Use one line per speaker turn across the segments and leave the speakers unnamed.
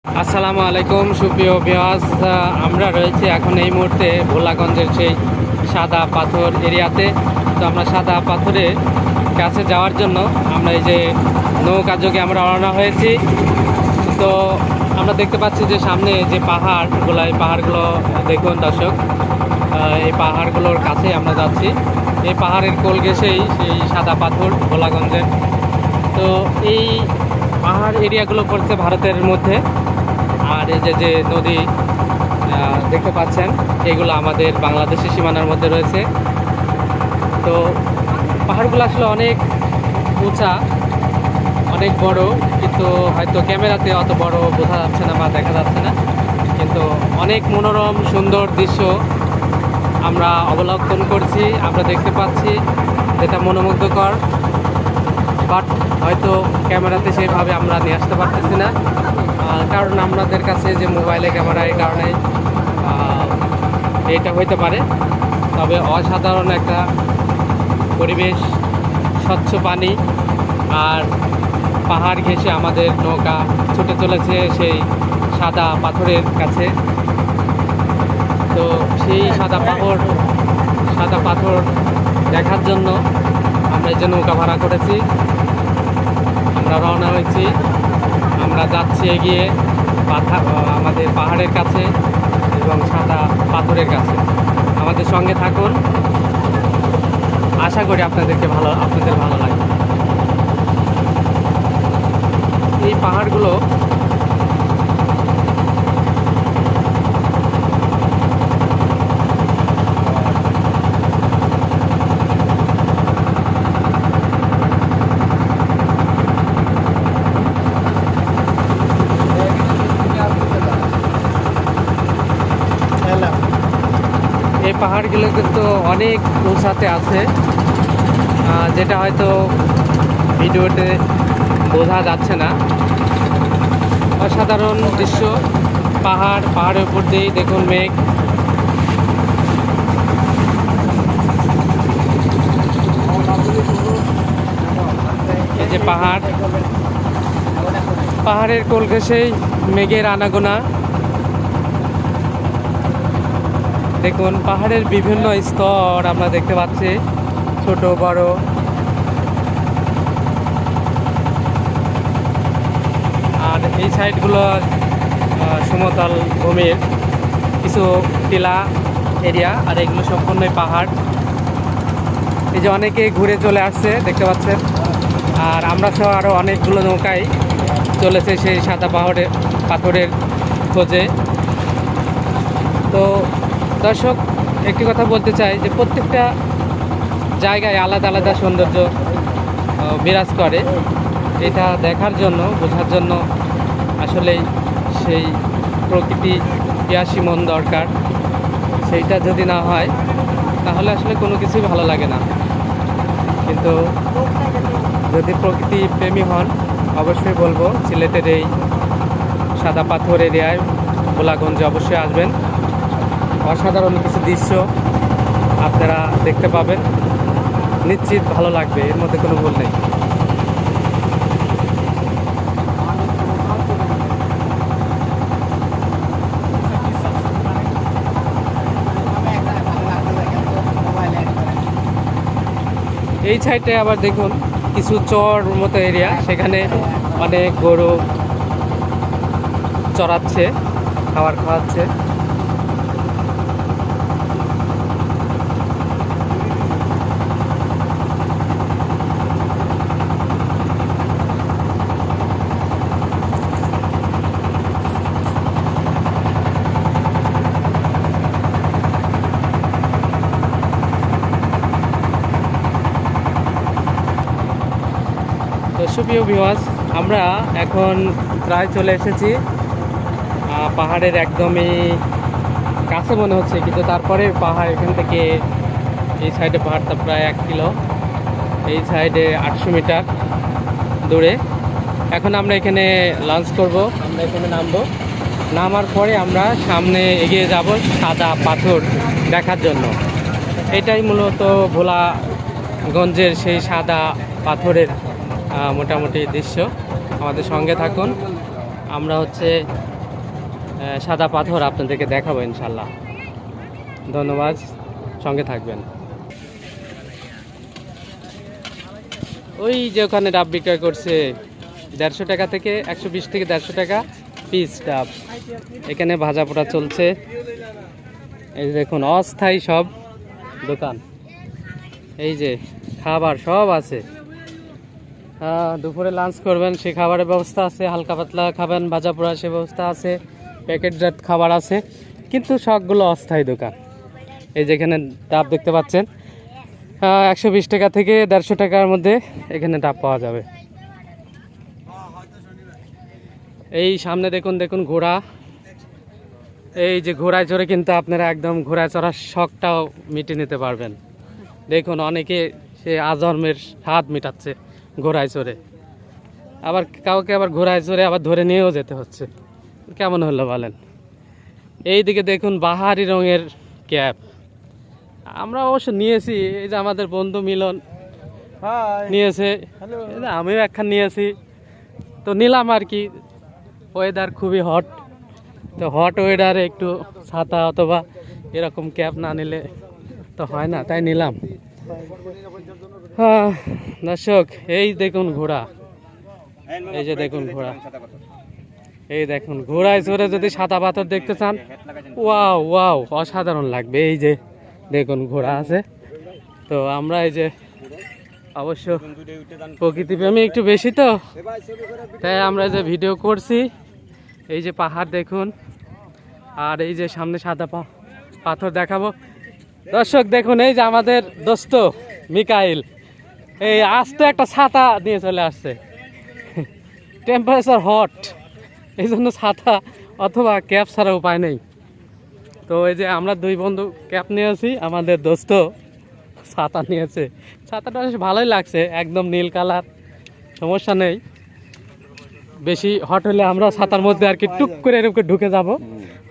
আসসালামু আলাইকুম সুপ্রিয় ভিউয়ার্স, আমরা রয়েছি এখন এই মুহূর্তে ভোলাগঞ্জের সেই সাদা পাথর এরিয়াতে। তো আমরা সাদা পাথরের কাছে যাওয়ার জন্য আমরা এই যে নৌকা যোগে আমরা রওনা হয়েছি। তো আমরা দেখতে পাচ্ছি যে সামনে যে পাহাড়গুলো, এই পাহাড়গুলো দেখুন দর্শক, এই পাহাড়গুলোর কাছে আমরা যাচ্ছি। এই পাহাড়ের কোল ঘেঁষেই সেই সাদা পাথর ভোলাগঞ্জের। তো এই পাহাড় এরিয়াগুলো পড়ছে ভারতের মধ্যে, আর এই যে নদী দেখতে পাচ্ছেন এগুলো আমাদের বাংলাদেশের সীমানার মধ্যে রয়েছে। তো পাহাড়গুলো আসলে অনেক উঁচা, অনেক বড়, কিন্তু হয়তো ক্যামেরাতে অত বড় বোঝা যাচ্ছে না বা দেখা যাচ্ছে না, কিন্তু অনেক মনোরম সুন্দর দৃশ্য আমরা অবলোকন করছি, আমরা দেখতে পাচ্ছি, যেটা মনোমুগ্ধকর। বাট হয়তো ক্যামেরাতে সেইভাবে আমরা নিয়ে আসতে পারতেছি না, কারণ আমাদের কাছে যে মোবাইলে ক্যামেরা, এই কারণে এটা হইতে পারে। তবে অসাধারণ একটা পরিবেশ, স্বচ্ছ পানি, আর পাহাড় ঘেঁষে আমাদের নৌকা ছুটে চলেছে সেই সাদা পাথরের কাছে। তো সেই সাদা পাথর দেখার জন্য আমরা এই যে নৌকা ভাড়া করেছি, আমরা রওনা হয়েছি, আমরা যাচ্ছি এগিয়ে আমাদের পাহাড়ের কাছে এবং সাদা পাথরের কাছে। আমাদের সঙ্গে থাকুন, আশা করি আপনাদের ভালো লাগবে। এই পাহাড়গুলো পাহাড়গুলো কিন্তু অনেক উঁচাতে আছে, যেটা হয়তো ভিডিওতে বোঝা যাচ্ছে না। অসাধারণ দৃশ্য, পাহাড়ের উপর দিয়েই দেখুন মেঘ। এই যে পাহাড়ের কোল ঘেঁষেই মেঘের আনাগোনা। দেখুন পাহাড়ের বিভিন্ন স্তর আমরা দেখতে পাচ্ছি, ছোট বড়। আর এই সাইডগুলো সমতল ভূমির কিছু টিলা এরিয়া, আর এগুলো সম্পূর্ণই পাহাড়। এই যে অনেকে ঘুরে চলে আসছে দেখতে পাচ্ছেন, আর আমরা সহ আরও অনেকগুলো নৌকায় চলেছে সেই সাদা পাথরের খোঁজে। তো দর্শক, একটি কথা বলতে চাই যে প্রত্যেকটা জায়গায় আলাদা আলাদা সৌন্দর্য বিরাজ করে। এটা দেখার জন্য, বোঝার জন্য আসলে সেই প্রকৃতি পিয়াসী মন দরকার। সেইটা যদি না হয় তাহলে আসলে কোনো কিছুই ভালো লাগে না। কিন্তু যদি প্রকৃতি প্রেমী হন, অবশ্যই বলবো সিলেটের এই সাদা পাথর এরিয়ায় ভোলাগঞ্জে অবশ্যই আসবেন। অসাধারণ কিছু দৃশ্য আপনারা দেখতে পাবেন, নিশ্চিত ভালো লাগবে, এর মধ্যে কোনো ভুল নেই। এই সাইডে আবার দেখুন কিছু চর মতো এরিয়া, সেখানে অনেক গরু চড়াচ্ছে, খাবার খাওয়াচ্ছে। তো সুপ্রিয় ভিউয়ার্স, আমরা এখন প্রায় চলে এসেছি পাহাড়ের একদমই কাছে মনে হচ্ছে, কিন্তু তারপরে পাহাড় এখান থেকে এই সাইডে পাহাড়টা প্রায় 1 কিলো, এই সাইডে 800 মিটার দূরে। এখন আমরা এখানে লঞ্চ করব, আমরা এখানে নামার পরে আমরা সামনে এগিয়ে যাব সাদা পাথর দেখার জন্য। এটাই মূলত ভোলাগঞ্জের সেই সাদা পাথরের মোটামুটি দৃশ্য। আমাদের সঙ্গে থাকুন, আমরা হচ্ছে সাদা পাথর আপনাদেরকে দেখাবো ইনশাল্লাহ। ধন্যবাদ, সঙ্গে থাকবেন। ওই যে ওখানে ডাব বিক্রয় করছে 150 টাকা থেকে 120 থেকে 150 টাকা পিস ডাব। এখানে ভাজা পোড়া চলছে। এই যে দেখুন অস্থায়ী সব দোকান, এই যে খাবার সব আছে। দুপুরে লাঞ্চ করবেন সে খাবারের ব্যবস্থা আছে, হালকা পাতলা খাবেন ভাজা পোড়া সে ব্যবস্থা আছে, প্যাকেটজাত খাবার আছে, কিন্তু সবগুলো অস্থায়ী দোকান। এই যেখানে ডাব দেখতে পাচ্ছেন 120 টাকা থেকে 150 টাকার মধ্যে এখানে ডাব পাওয়া যাবে। এই সামনে দেখুন দেখুন ঘোড়া, এই যে ঘোড়ায় চড়ে কিন্তু আপনারা একদম ঘোড়ায় চড়ার শখটাও মিটিয়ে নিতে পারবেন। দেখুন অনেকে সে আজন্মের স্বাদ মেটাচ্ছে ঘোড়ায় চড়ে, আবার কাউকে আবার ঘোড়ায় চড়ে আবার ধরে নিয়েও যেতে হচ্ছে। কেমন হলো বলেন? এই দিকে দেখুন বাহারি রঙের ক্যাপ, আমরা অবশ্য নিয়েছি। এই যে আমাদের বন্ধু মিলন নিয়েছে, আমিও একখান নিয়েছি, তো নিলাম আর কি। ওয়েদার খুবই হট, তো হট ওয়েদারে একটু ছাতা অথবা এরকম ক্যাপ না নিলে তো হয় না, তাই নিলাম। দর্শক এই দেখুন ঘোড়া, এই যে দেখুন ঘোড়া, এই দেখুন ঘোড়ায় চড়ে যদি সাদা পাথর দেখতে চান, ওয়াও ওয়াও অসাধারণ লাগবে। এই যে দেখুন ঘোড়া আছে। তো আমরা এই যে অবশ্য প্রকৃতি প্রেমী একটু বেশি, তো তাই আমরা যে ভিডিও করছি। এই যে পাহাড় দেখুন, আর এই যে সামনে সাদা পাথর দেখাবো। দর্শক দেখুন এই যে আমাদের দোস্ত মিকাইল এই আস্ত একটা ছাতা নিয়ে চলে আসছে। টেম্পারেচার হট, এই জন্য ছাতা অথবা ক্যাপ ছাড়া উপায় নেই। তো এই যে আমরা দুই বন্ধু ক্যাপ নিয়েছি, আমাদের দোস্ত ছাতা নিয়েছে। ছাতাটা বেশ ভালোই লাগছে, একদম নীল কালার, সমস্যা নেই। বেশি হট হলে আমরা ছাতার মধ্যে আর কি টুক করে এরকম ঢুকে যাব,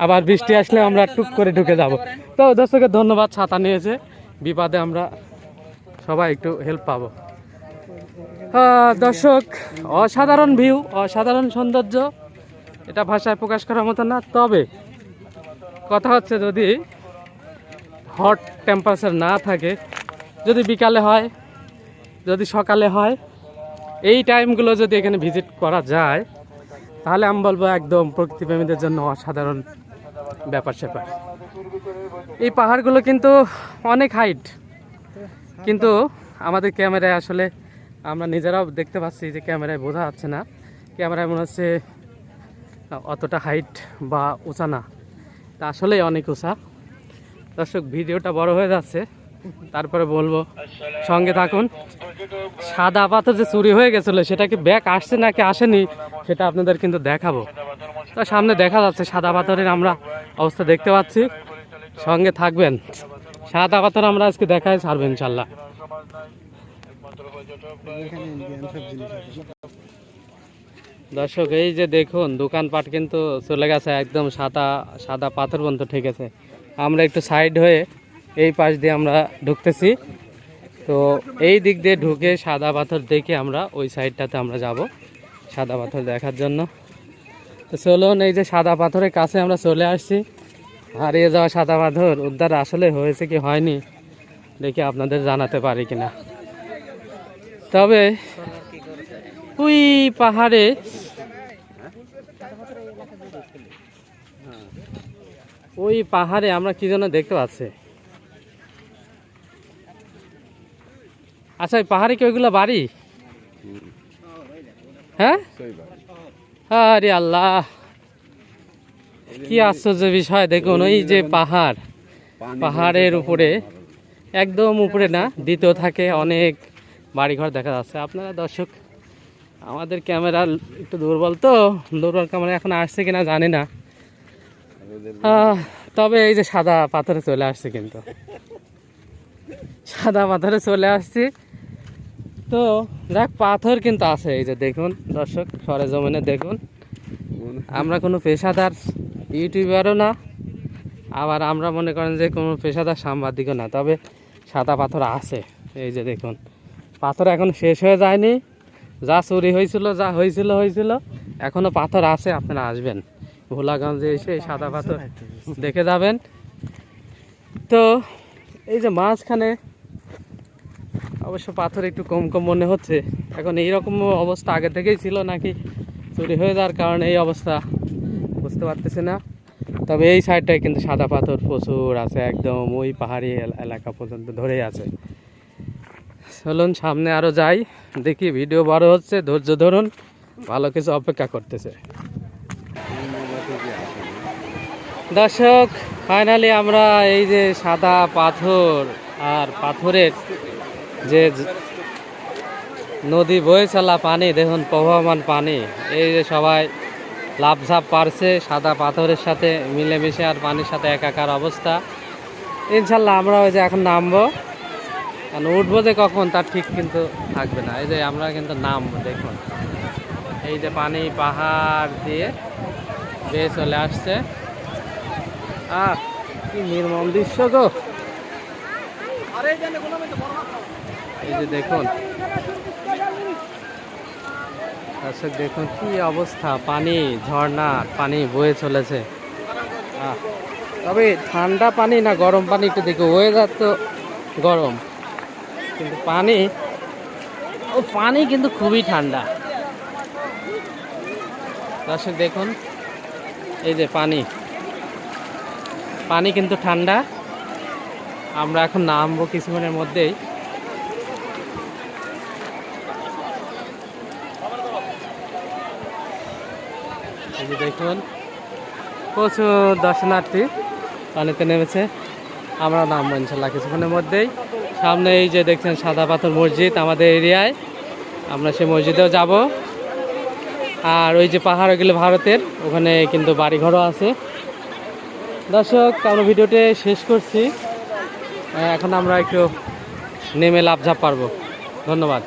আবার বৃষ্টি আসলে আমরা টুক করে ঢুকে যাব। তো দর্শককে ধন্যবাদ, ছাতা নিয়েছে, বিপদে আমরা সবাই একটু হেল্প পাবো। দর্শক অসাধারণ ভিউ, অসাধারণ সৌন্দর্য, এটা ভাষায় প্রকাশ করার মতো না। তবে কথা হচ্ছে যদি হট টেম্পারেচার না থাকে, যদি বিকালে হয়, যদি সকালে হয়, এই টাইমগুলো যদি এখানে ভিজিট করা যায়, তাহলে আমি বলবো একদম প্রকৃতিপ্রেমীদের জন্য অসাধারণ ব্যাপার স্যাপার। এই পাহাড়গুলো কিন্তু অনেক হাইট, কিন্তু আমাদের ক্যামেরায় আসলে আমরা নিজেরাও দেখতে পাচ্ছি যে ক্যামেরায় বোঝা যাচ্ছে না। ক্যামেরায় মনে হচ্ছে অতটা হাইট বা উঁচা না, তা আসলেই অনেক উঁচা। দর্শক ভিডিওটা বড় হয়ে যাচ্ছে, তারপরে বলবো, সঙ্গে থাকুন। সাদা পাথর যে চুরি হয়ে গেছিলো সেটা কি ব্যাক আসছে নাকি আসেনি সেটা আপনাদের কিন্তু দেখাবো। তো সামনে দেখা যাচ্ছে সাদা পাথরের আমরা অবস্থা দেখতে পাচ্ছি, সঙ্গে থাকবেন। সাদা পাথর আমরা আজকে দেখাই ছাড়বো ইনশাল্লাহ। দর্শক এই যে দেখুন দোকানপাট কিন্তু চলে গেছে, একদম সাদা সাদা পাথর পর্যন্ত ঠিক আছে। আমরা একটু সাইড হয়ে এই পাশ দিয়ে আমরা ঢুকতেছি, তো এই দিক দিয়ে ঢুকে সাদা পাথর দেখে আমরা ওই সাইডটাতে আমরা যাব সাদা পাথর দেখার জন্য। তো চলুন, এই যে সাদা পাথরের কাছে আমরা চলে আসছি। হারিয়ে যাওয়া সাদা পাথর উদ্ধার আসলে হয়েছে কি হয়নি দেখে আপনাদের জানাতে পারি কিনা। তবে ওই পাহাড়ে আমরা কি যেন দেখতে পাচ্ছি। আচ্ছা, ওই পাহাড়ে কি ওইগুলো বাড়ি? হ্যাঁ, আরে আল্লাহ কি আশ্চর্য বিষয়। দেখুন ওই যে পাহাড়ের উপরে, একদম উপরে না, দ্বিতীয় থাকে অনেক বাড়িঘর দেখা যাচ্ছে। আপনারা দর্শক আমাদের ক্যামেরা একটু দুর্বল, তো দুর্বল ক্যামেরা এখন আসছে কিনা জানি না। তবে এই যে সাদা পাথরে চলে আসছে, কিন্তু সাদা পাথরে চলে আসছি। তো দেখ পাথর কিন্তু আছে, এই যে দেখুন দর্শক সরেজমিনে দেখুন। আমরা কোনো পেশাদার ইউটিউবারও না, আবার আমরা মনে করেন যে কোনো পেশাদার সাংবাদিকও না, তবে সাদা পাথর আছে। এই যে দেখুন পাথর এখন শেষ হয়ে যায়নি, যা চুরি হয়েছিল যা হয়েছিল এখনো পাথর আছে, আপনারা আসবেন ভোলাগঞ্জে এসে এই সাদা পাথর দেখে যাবেন। তো এই যে মাঝখানে অবশ্য পাথর একটু কম কম মনে হচ্ছে। এখন এইরকম অবস্থা আগে থেকেই ছিল নাকি চুরি হয়ে যাওয়ার কারণে এই অবস্থা বুঝতে পারতেছি না। তবে এই সাইডটায় কিন্তু সাদা পাথর প্রচুর আছে, একদম ওই পাহাড়ি এলাকা পর্যন্ত ধরেই আছে। চলুন সামনে আরও যাই, দেখি। ভিডিও বড় হচ্ছে, ধৈর্য ধরুন, ভালো কিছু অপেক্ষা করতেছে। দর্শক, ফাইনালি আমরা এই যে সাদা পাথর আর পাথরের যে নদী বয়ে চলা পানি, দেখুন প্রবাহমান পানি, এই যে সবাই লাফঝাপ পারছে সাদা পাথরের সাথে মিলেমিশে, আর পানির সাথে একাকার অবস্থা। ইনশাল্লাহ আমরা ওই যে এখন নামবো, কারণ উঠবো যে কখন তার ঠিক কিন্তু থাকবে না। এই যে আমরা কিন্তু নামবো, দেখুন এই যে পানি পাহাড় দিয়ে বেয়ে চলে আসছে। কি নির্মম দৃশ্য গো! এই যে দেখুন দর্শক, দেখুন কি অবস্থা, পানি ঝর্ণা পানি বয়ে চলেছে। তবে ঠান্ডা পানি না গরম পানি একটু দেখো, ওয়েদার তো গরম কিন্তু পানি কিন্তু খুবই ঠান্ডা। দর্শক দেখুন এই যে পানি কিন্তু ঠান্ডা। আমরা এখন নামবো কিছুক্ষণের মধ্যেই। এই যে দেখুন প্রচুর দর্শনার্থী পানিতে নেমেছে। আমরা নামবো ইনশাল্লাহ কিছুক্ষণের মধ্যেই। সামনে এই যে দেখছেন সাদা পাথর মসজিদ আমাদের এরিয়ায়, আমরা সেই মসজিদেও যাব। আর ওই যে পাহাড়, ওগুলো ভারতের, ওখানে কিন্তু বাড়িঘরও আছে। দর্শক, আমরা ভিডিওটি শেষ করছি। এখন আমরা একটু নেমে লাফঝাপ পারবো। ধন্যবাদ।